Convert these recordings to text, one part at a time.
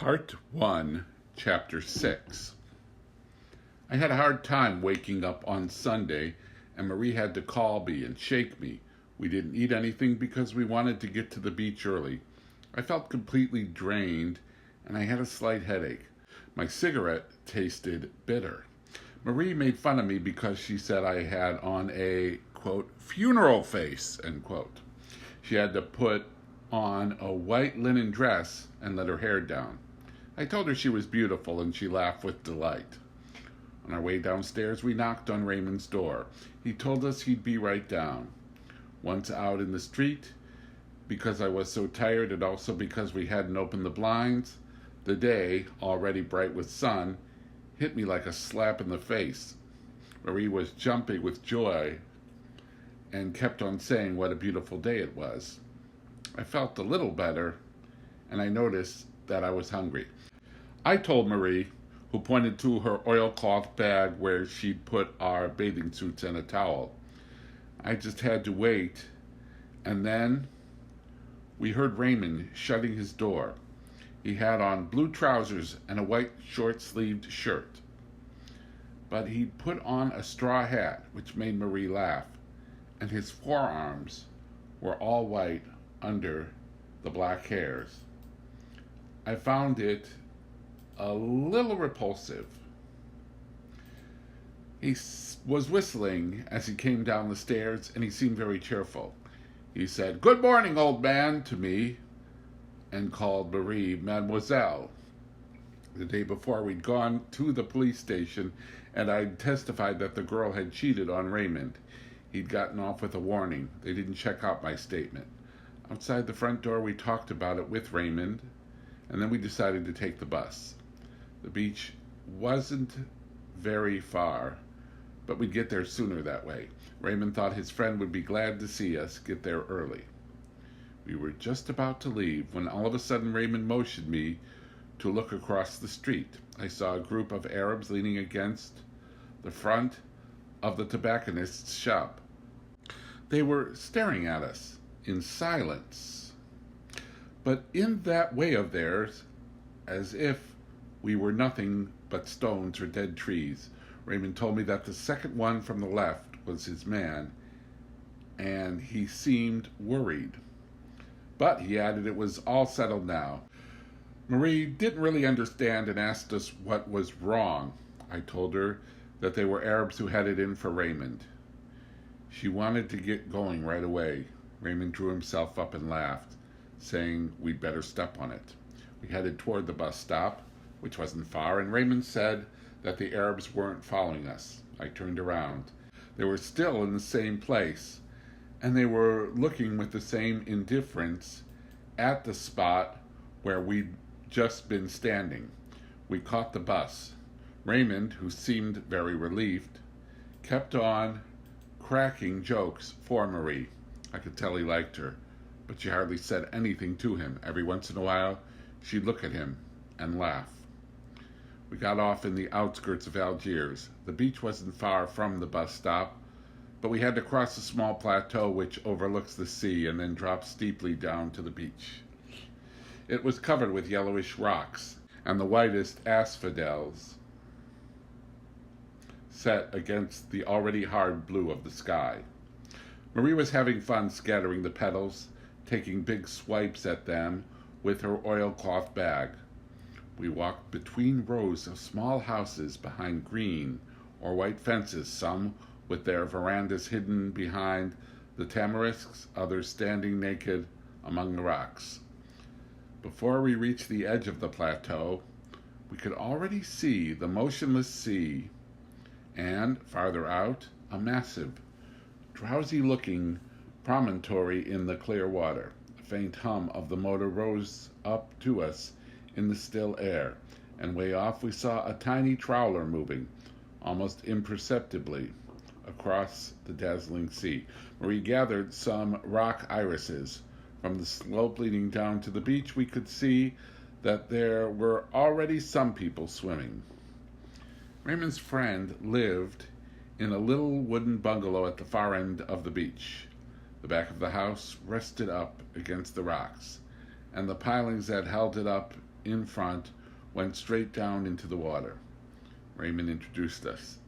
Part 1, Chapter 6. I had a hard time waking up on Sunday, and Marie had to call me and shake me. We didn't eat anything because we wanted to get to the beach early. I felt completely drained, and I had a slight headache. My cigarette tasted bitter. Marie made fun of me because she said I had on a, quote, funeral face, end quote. She had to put on a white linen dress and let her hair down. I told her she was beautiful, and she laughed with delight. On our way downstairs, we knocked on Raymond's door. He told us he'd be right down. Once out in the street, because I was so tired and also because we hadn't opened the blinds, the day, already bright with sun, hit me like a slap in the face. Marie was jumping with joy and kept on saying what a beautiful day it was. I felt a little better, and I noticed that I was hungry. I told Marie, who pointed to her oilcloth bag where she'd put our bathing suits and a towel. I just had to wait, and then we heard Raymond shutting his door. He had on blue trousers and a white short-sleeved shirt. But he'd put on a straw hat, which made Marie laugh, and his forearms were all white under the black hairs. I found it a little repulsive. He was whistling as he came down the stairs, and he seemed very cheerful. He said, "Good morning, old man," to me, and called Marie Mademoiselle. The day before, we'd gone to the police station, and I'd testified that the girl had cheated on Raymond. He'd gotten off with a warning. They didn't check out my statement. Outside the front door, we talked about it with Raymond, and then we decided to take the bus. The beach wasn't very far, but we'd get there sooner that way. Raymond thought his friend would be glad to see us get there early. We were just about to leave when all of a sudden Raymond motioned me to look across the street. I saw a group of Arabs leaning against the front of the tobacconist's shop. They were staring at us in silence, but in that way of theirs, as if we were nothing but stones or dead trees. Raymond told me that the second one from the left was his man, and he seemed worried. But he added it was all settled now. Marie didn't really understand and asked us what was wrong. I told her that they were Arabs who headed in for Raymond. She wanted to get going right away. Raymond drew himself up and laughed, saying we'd better step on it. We headed toward the bus stop, which wasn't far, and Raymond said that the Arabs weren't following us. I turned around. They were still in the same place, and they were looking with the same indifference at the spot where we'd just been standing. We caught the bus. Raymond, who seemed very relieved, kept on cracking jokes for Marie. I could tell he liked her, but she hardly said anything to him. Every once in a while, she'd look at him and laugh. We got off in the outskirts of Algiers. The beach wasn't far from the bus stop, but we had to cross a small plateau which overlooks the sea and then drops steeply down to the beach. It was covered with yellowish rocks, and the whitest asphodels set against the already hard blue of the sky. Marie was having fun scattering the petals, taking big swipes at them with her oilcloth bag. We walked between rows of small houses behind green or white fences, some with their verandas hidden behind the tamarisks, others standing naked among the rocks. Before we reached the edge of the plateau, we could already see the motionless sea, and, farther out, a massive, drowsy-looking promontory in the clear water. A faint hum of the motor rose up to us in the still air, and way off we saw a tiny trawler moving, almost imperceptibly, across the dazzling sea. Marie gathered some rock irises. From the slope leading down to the beach, we could see that there were already some people swimming. Raymond's friend lived in a little wooden bungalow at the far end of the beach. The back of the house rested up against the rocks, and the pilings that held it up in front went straight down into the water. Raymond introduced us.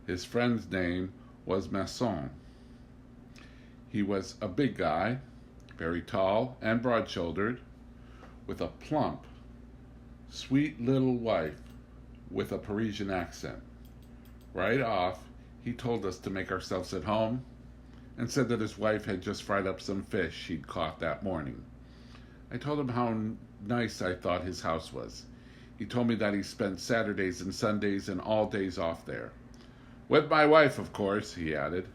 His friend's name was Masson. He was a big guy, very tall and broad-shouldered, with a plump, sweet little wife with a Parisian accent. Right off, he told us to make ourselves at home and said that his wife had just fried up some fish she'd caught that morning. I told him how nice I thought his house was. He told me that he spent Saturdays and Sundays and all days off there. With my wife, of course, he added.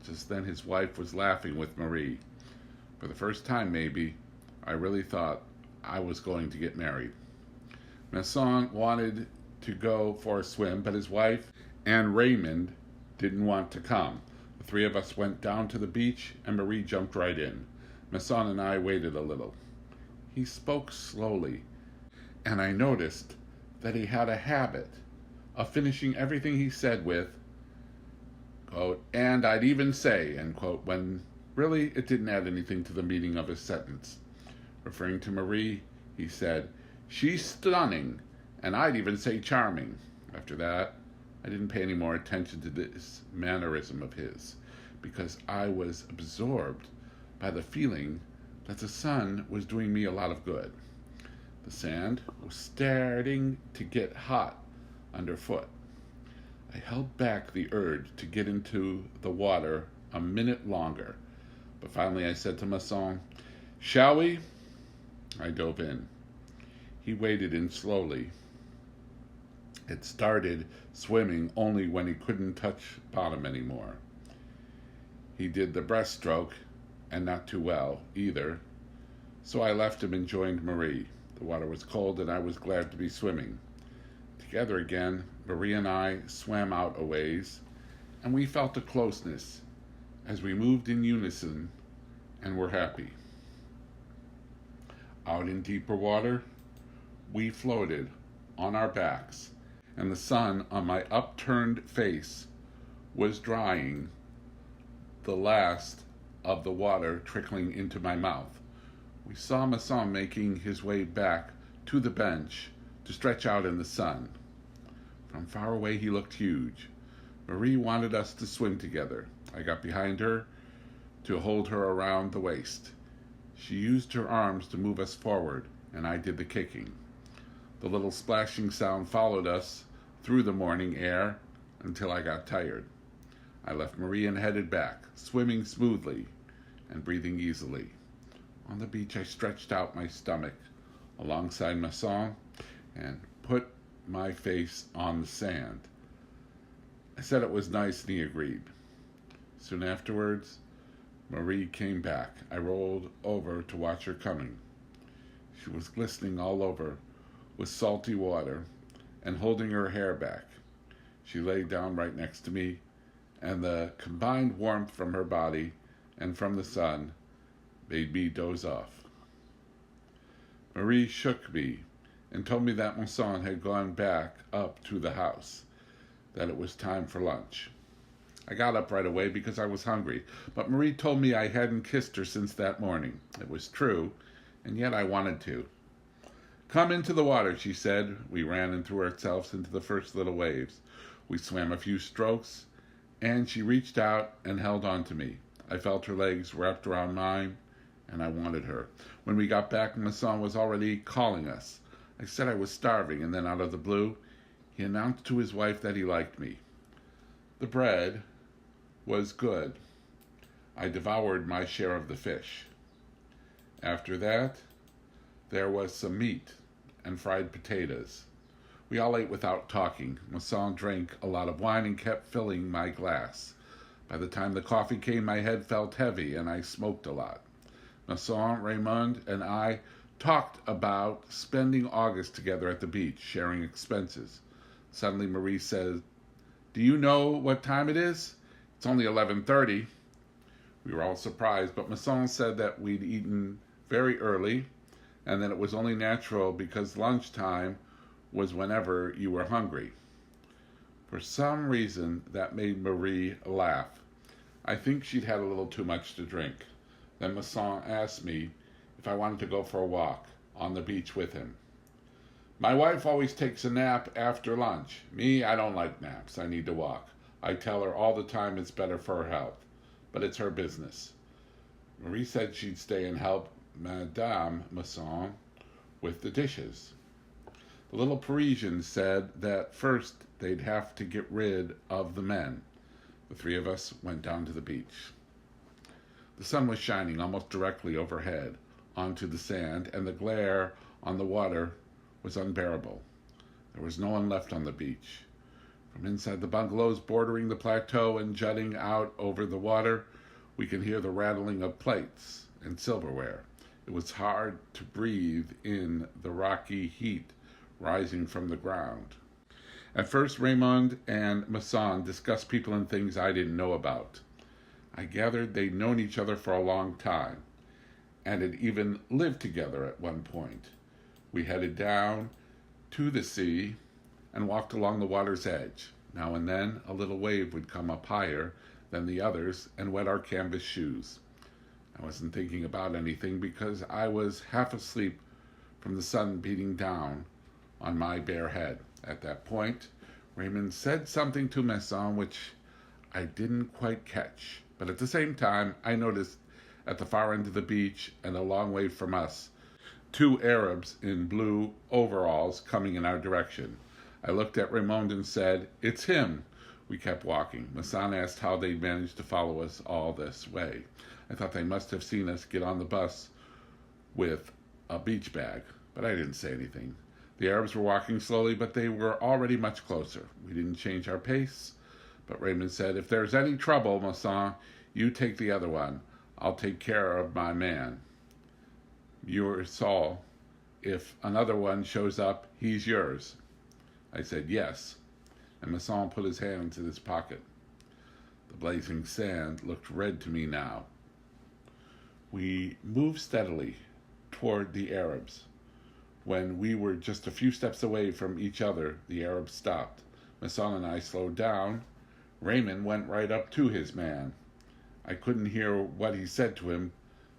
Just then his wife was laughing with Marie. For the first time, maybe, I really thought I was going to get married. Masson wanted to go for a swim, but his wife and Raymond didn't want to come. The three of us went down to the beach, and Marie jumped right in. Masson and I waited a little. He spoke slowly, and I noticed that he had a habit of finishing everything he said with, quote, "and I'd even say," end quote, when really it didn't add anything to the meaning of his sentence. Referring to Marie, he said, "She's stunning, and I'd even say charming." After that, I didn't pay any more attention to this mannerism of his, because I was absorbed by the feeling that the sun was doing me a lot of good. The sand was starting to get hot underfoot. I held back the urge to get into the water a minute longer, but finally I said to Masson, "Shall we?" I dove in. He waded in slowly. It started swimming only when he couldn't touch bottom anymore. He did the breaststroke, and not too well either, so I left him and joined Marie. The water was cold, and I was glad to be swimming. Together again, Marie and I swam out a ways, and we felt a closeness as we moved in unison and were happy. Out in deeper water, we floated on our backs, and the sun on my upturned face was drying the last of the water trickling into my mouth. We saw Masson making his way back to the bench to stretch out in the sun. From far away he looked huge. Marie wanted us to swim together. I got behind her to hold her around the waist. She used her arms to move us forward, and I did the kicking. The little splashing sound followed us through the morning air until I got tired. I left Marie and headed back, swimming smoothly and breathing easily. On the beach, I stretched out my stomach alongside Masson and put my face on the sand. I said it was nice, and he agreed. Soon afterwards, Marie came back. I rolled over to watch her coming. She was glistening all over with salty water and holding her hair back. She lay down right next to me, and the combined warmth from her body and from the sun made me doze off. Marie shook me and told me that Masson had gone back up to the house, that it was time for lunch. I got up right away because I was hungry, but Marie told me I hadn't kissed her since that morning. It was true, and yet I wanted to. "Come into the water," she said. We ran and threw ourselves into the first little waves. We swam a few strokes, and she reached out and held on to me. I felt her legs wrapped around mine, and I wanted her. When we got back, Masson was already calling us. I said I was starving, and then out of the blue, he announced to his wife that he liked me. The bread was good. I devoured my share of the fish. After that, there was some meat and fried potatoes. We all ate without talking. Masson drank a lot of wine and kept filling my glass. By the time the coffee came, my head felt heavy, and I smoked a lot. Masson, Raymond, and I talked about spending August together at the beach, sharing expenses. Suddenly Marie said, "Do you know what time it is? It's only 11:30. We were all surprised, but Masson said that we'd eaten very early, and that it was only natural because lunchtime was whenever you were hungry. For some reason, that made Marie laugh. I think she'd had a little too much to drink. Then Masson asked me if I wanted to go for a walk on the beach with him. My wife always takes a nap after lunch. Me, I don't like naps. I need to walk. I tell her all the time it's better for her health, but it's her business. Marie said she'd stay and help Madame Masson with the dishes. The little Parisian said that first they'd have to get rid of the men. The three of us went down to the beach. The sun was shining almost directly overhead onto the sand, and the glare on the water was unbearable. There was no one left on the beach. From inside the bungalows bordering the plateau and jutting out over the water, we could hear the rattling of plates and silverware. It was hard to breathe in the rocky heat rising from the ground. At first, Raymond and Masson discussed people and things I didn't know about. I gathered they'd known each other for a long time and had even lived together at one point. We headed down to the sea and walked along the water's edge. Now and then, a little wave would come up higher than the others and wet our canvas shoes. I wasn't thinking about anything because I was half asleep from the sun beating down on my bare head. At that point, Raymond said something to Masson which I didn't quite catch, but at the same time, I noticed at the far end of the beach and a long way from us, two Arabs in blue overalls coming in our direction. I looked at Raymond and said, "It's him." We kept walking. Masson asked how they'd managed to follow us all this way. I thought they must have seen us get on the bus with a beach bag, but I didn't say anything. The Arabs were walking slowly, but they were already much closer. We didn't change our pace, but Raymond said, "If there's any trouble, Masson, you take the other one. I'll take care of my man. You're Saul. If another one shows up, he's yours." I said, "Yes," and Masson put his hands in his pocket. The blazing sand looked red to me now. We moved steadily toward the Arabs. When we were just a few steps away from each other, the Arabs stopped. Masson and I slowed down. Raymond went right up to his man. I couldn't hear what he said to him,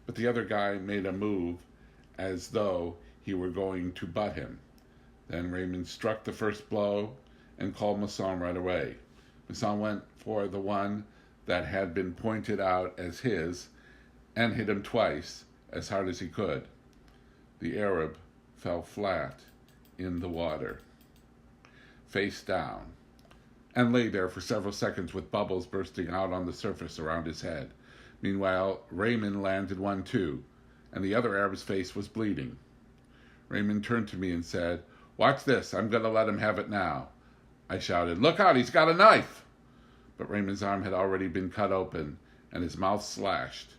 but the other guy made a move as though he were going to butt him. Then Raymond struck the first blow and called Masson right away. Masson went for the one that had been pointed out as his and hit him twice as hard as he could. The Arab fell flat in the water, face down, and lay there for several seconds with bubbles bursting out on the surface around his head. Meanwhile, Raymond landed one too, and the other Arab's face was bleeding. Raymond turned to me and said, "Watch this, I'm going to let him have it now." I shouted, "Look out, he's got a knife!" But Raymond's arm had already been cut open and his mouth slashed.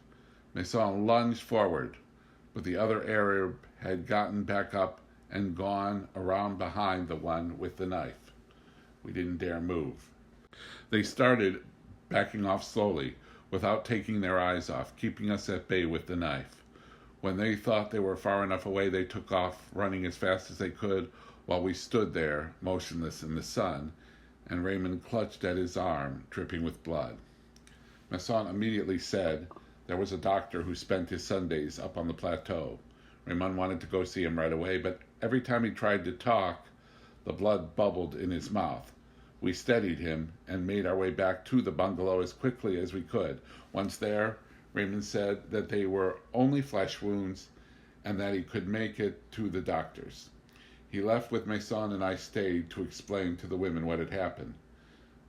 Masson lunged forward, but the other Arab had gotten back up and gone around behind the one with the knife. We didn't dare move. They started backing off slowly, without taking their eyes off, keeping us at bay with the knife. When they thought they were far enough away, they took off, running as fast as they could, while we stood there, motionless in the sun, and Raymond clutched at his arm, dripping with blood. Masson immediately said there was a doctor who spent his Sundays up on the plateau. Raymond wanted to go see him right away, but every time he tried to talk, the blood bubbled in his mouth. We steadied him and made our way back to the bungalow as quickly as we could. Once there, Raymond said that they were only flesh wounds and that he could make it to the doctor's. He left with Masson and I stayed to explain to the women what had happened.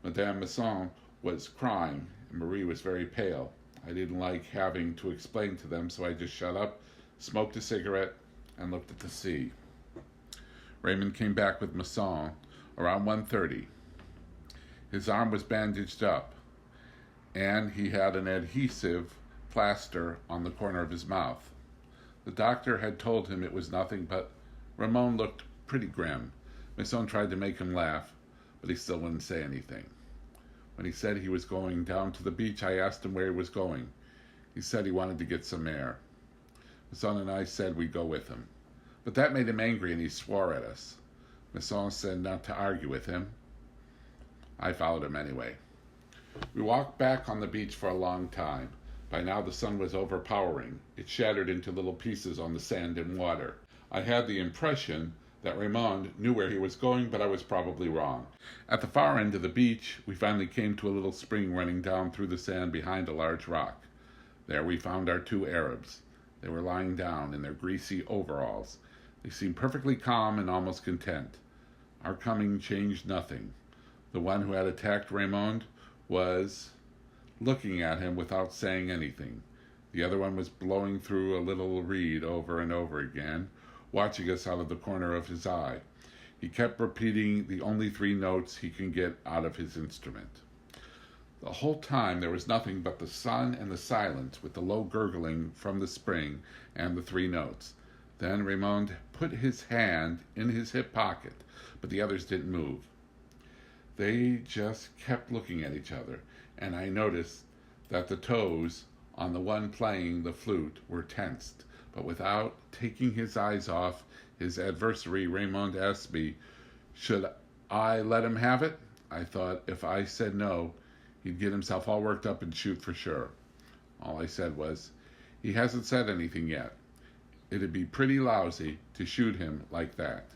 Madame Masson was crying and Marie was very pale. I didn't like having to explain to them, so I just shut up, smoked a cigarette, and looked at the sea. Raymond came back with Masson around 1:30. His arm was bandaged up, and he had an adhesive plaster on the corner of his mouth. The doctor had told him it was nothing, but Ramon looked pretty grim. Masson tried to make him laugh, but he still wouldn't say anything. When he said he was going down to the beach, I asked him where he was going. He said he wanted to get some air. Masson and I said we'd go with him. But that made him angry and he swore at us. Masson said not to argue with him. I followed him anyway. We walked back on the beach for a long time. By now the sun was overpowering. It shattered into little pieces on the sand and water. I had the impression that Raymond knew where he was going, but I was probably wrong. At the far end of the beach, we finally came to a little spring running down through the sand behind a large rock. There we found our two Arabs. They were lying down in their greasy overalls. They seemed perfectly calm and almost content. Our coming changed nothing. The one who had attacked Raymond was looking at him without saying anything. The other one was blowing through a little reed over and over again, watching us out of the corner of his eye. He kept repeating the only 3 notes he can get out of his instrument. The whole time there was nothing but the sun and the silence, with the low gurgling from the spring and the 3 notes. Then Raymond put his hand in his hip pocket, but the others didn't move. They just kept looking at each other, and I noticed that the toes on the one playing the flute were tensed. But without taking his eyes off his adversary, Raymond asked me, should I let him have it? I thought if I said no, he'd get himself all worked up and shoot for sure. All I said was, he hasn't said anything yet. It'd be pretty lousy to shoot him like that.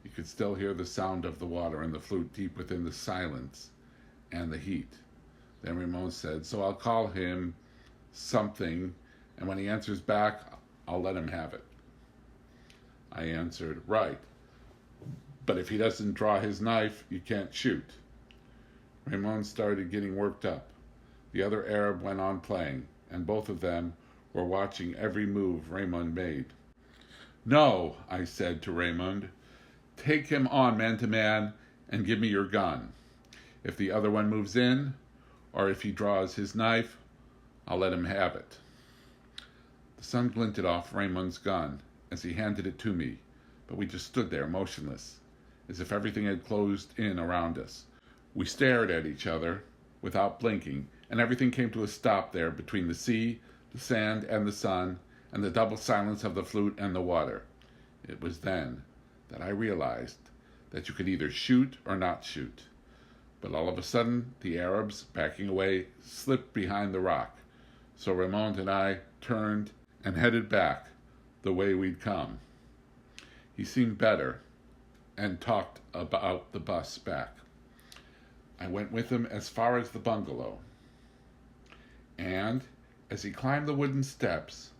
You could still hear the sound of the water and the flute deep within the silence and the heat. Then Raymond said, so I'll call him something, and when he answers back, I'll let him have it. I answered, right. But if he doesn't draw his knife, you can't shoot. Raymond started getting worked up. The other Arab went on playing, and both of them were watching every move Raymond made. No, I said to Raymond, take him on man to man and give me your gun. If the other one moves in, or if he draws his knife, I'll let him have it. The sun glinted off Raymond's gun as he handed it to me, but we just stood there motionless, as if everything had closed in around us. We stared at each other without blinking, and everything came to a stop there between the sea, the sand, and the sun, and the double silence of the flute and the water. It was then that I realized that you could either shoot or not shoot. But all of a sudden, the Arabs, backing away, slipped behind the rock. So Raymond and I turned and headed back the way we'd come. He seemed better and talked about the bus back. I went with him as far as the bungalow. And as he climbed the wooden steps,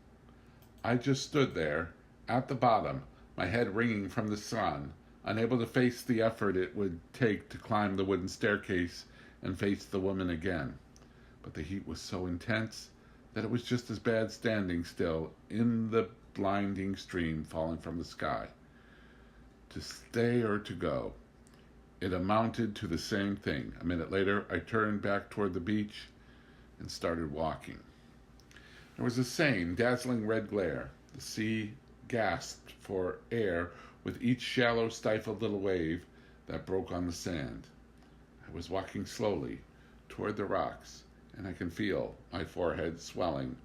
I just stood there at the bottom, my head ringing from the sun, unable to face the effort it would take to climb the wooden staircase and face the woman again. But the heat was so intense that it was just as bad standing still in the blinding stream falling from the sky. To stay or to go, it amounted to the same thing. A minute later, I turned back toward the beach and started walking. There was the same dazzling red glare. The sea gasped for air with each shallow, stifled little wave that broke on the sand. I was walking slowly toward the rocks, and I can feel my forehead swelling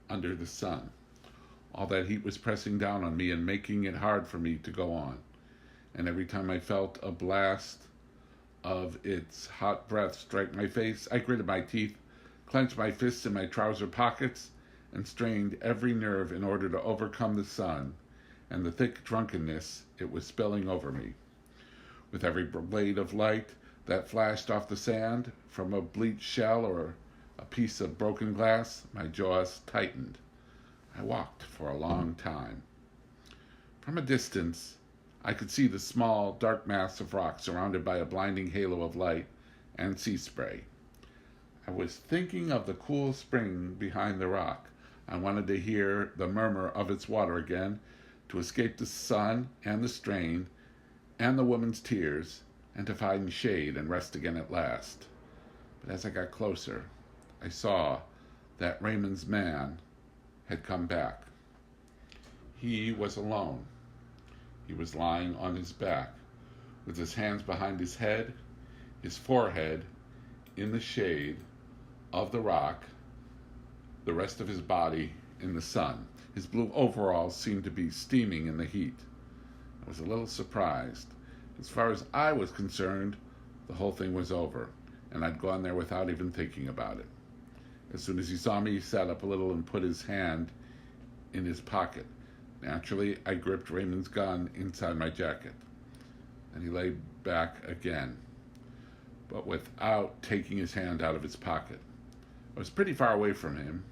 under the sun. All that heat was pressing down on me and making it hard for me to go on. And every time I felt a blast of its hot breath strike my face, I gritted my teeth, clenched my fists in my trouser pockets, and strained every nerve in order to overcome the sun and the thick drunkenness it was spilling over me. With every blade of light that flashed off the sand from a bleached shell or a piece of broken glass, my jaws tightened. I walked for a long time. From a distance, I could see the small, dark mass of rock surrounded by a blinding halo of light and sea spray. I was thinking of the cool spring behind the rock. I wanted to hear the murmur of its water again, to escape the sun and the strain and the woman's tears, and to find shade and rest again at last. But as I got closer, I saw that Raymond's man had come back. He was alone. He was lying on his back, with his hands behind his head, his forehead in the shade of the rock, the rest of his body in the sun. His blue overalls seemed to be steaming in the heat. I was a little surprised. As far as I was concerned, the whole thing was over, and I'd gone there without even thinking about it. As soon as he saw me, he sat up a little and put his hand in his pocket. Naturally, I gripped Raymond's gun inside my jacket, and he lay back again, but without taking his hand out of his pocket. I was pretty far away from him,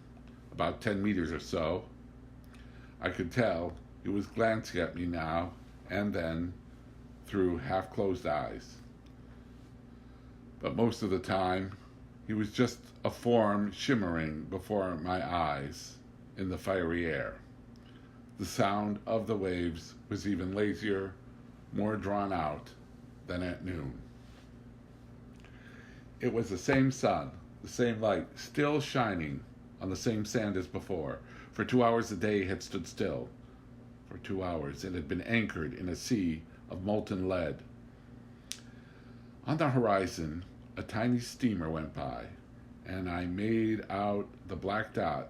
about 10 meters or so. I could tell he was glancing at me now and then through half-closed eyes. But most of the time, he was just a form shimmering before my eyes in the fiery air. The sound of the waves was even lazier, more drawn out than at noon. It was the same sun, the same light, still shining on the same sand as before. For 2 hours the day had stood still. For 2 hours it had been anchored in a sea of molten lead. On the horizon, a tiny steamer went by, and I made out the black dot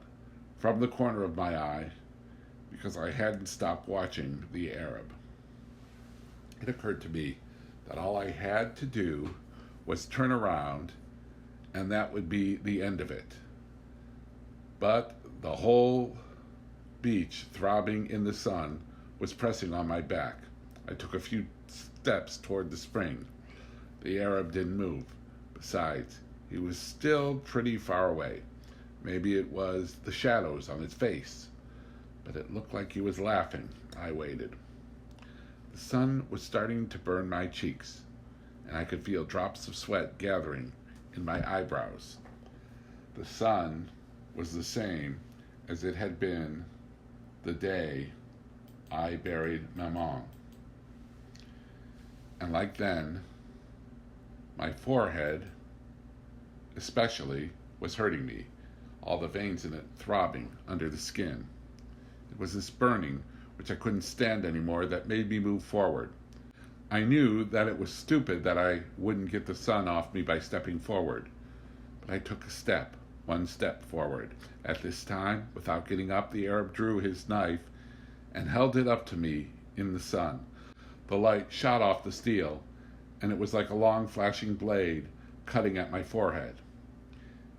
from the corner of my eye because I hadn't stopped watching the Arab. It occurred to me that all I had to do was turn around, and that would be the end of it. But the whole beach, throbbing in the sun, was pressing on my back. I took a few steps toward the spring. The Arab didn't move. Besides, he was still pretty far away. Maybe it was the shadows on his face, but it looked like he was laughing. I waited. The sun was starting to burn my cheeks, and I could feel drops of sweat gathering in my eyebrows. The sun was the same as it had been the day I buried Maman. And like then, my forehead, especially, was hurting me, all the veins in it throbbing under the skin. It was this burning, which I couldn't stand anymore, that made me move forward. I knew that it was stupid that I wouldn't get the sun off me by stepping forward, but I took a step, one step forward. At this time, without getting up, the Arab drew his knife and held it up to me in the sun. The light shot off the steel, and it was like a long flashing blade cutting at my forehead.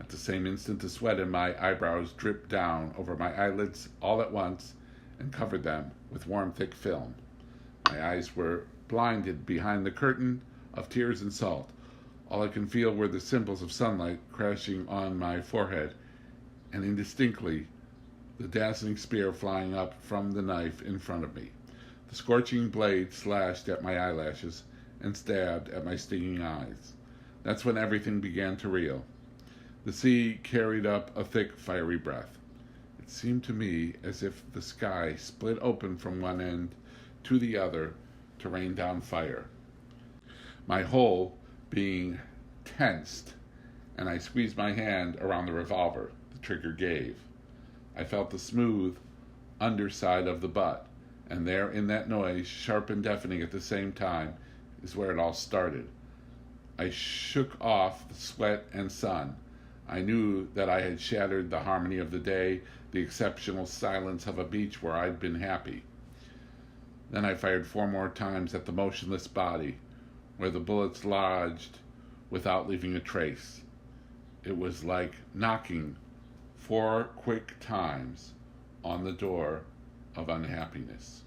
At the same instant, the sweat in my eyebrows dripped down over my eyelids all at once and covered them with warm, thick film. My eyes were blinded behind the curtain of tears and salt. All I could feel were the symbols of sunlight crashing on my forehead, and indistinctly the dazzling spear flying up from the knife in front of me. The scorching blade slashed at my eyelashes and stabbed at my stinging eyes. That's when everything began to reel. The sea carried up a thick, fiery breath. It seemed to me as if the sky split open from one end to the other to rain down fire. My whole being tensed, and I squeezed my hand around the revolver. The trigger gave. I felt the smooth underside of the butt, and there in that noise, sharp and deafening at the same time, is where it all started. I shook off the sweat and sun. I knew that I had shattered the harmony of the day, the exceptional silence of a beach where I'd been happy. Then I fired 4 more times at the motionless body, where the bullets lodged without leaving a trace. It was like knocking 4 quick times on the door of unhappiness.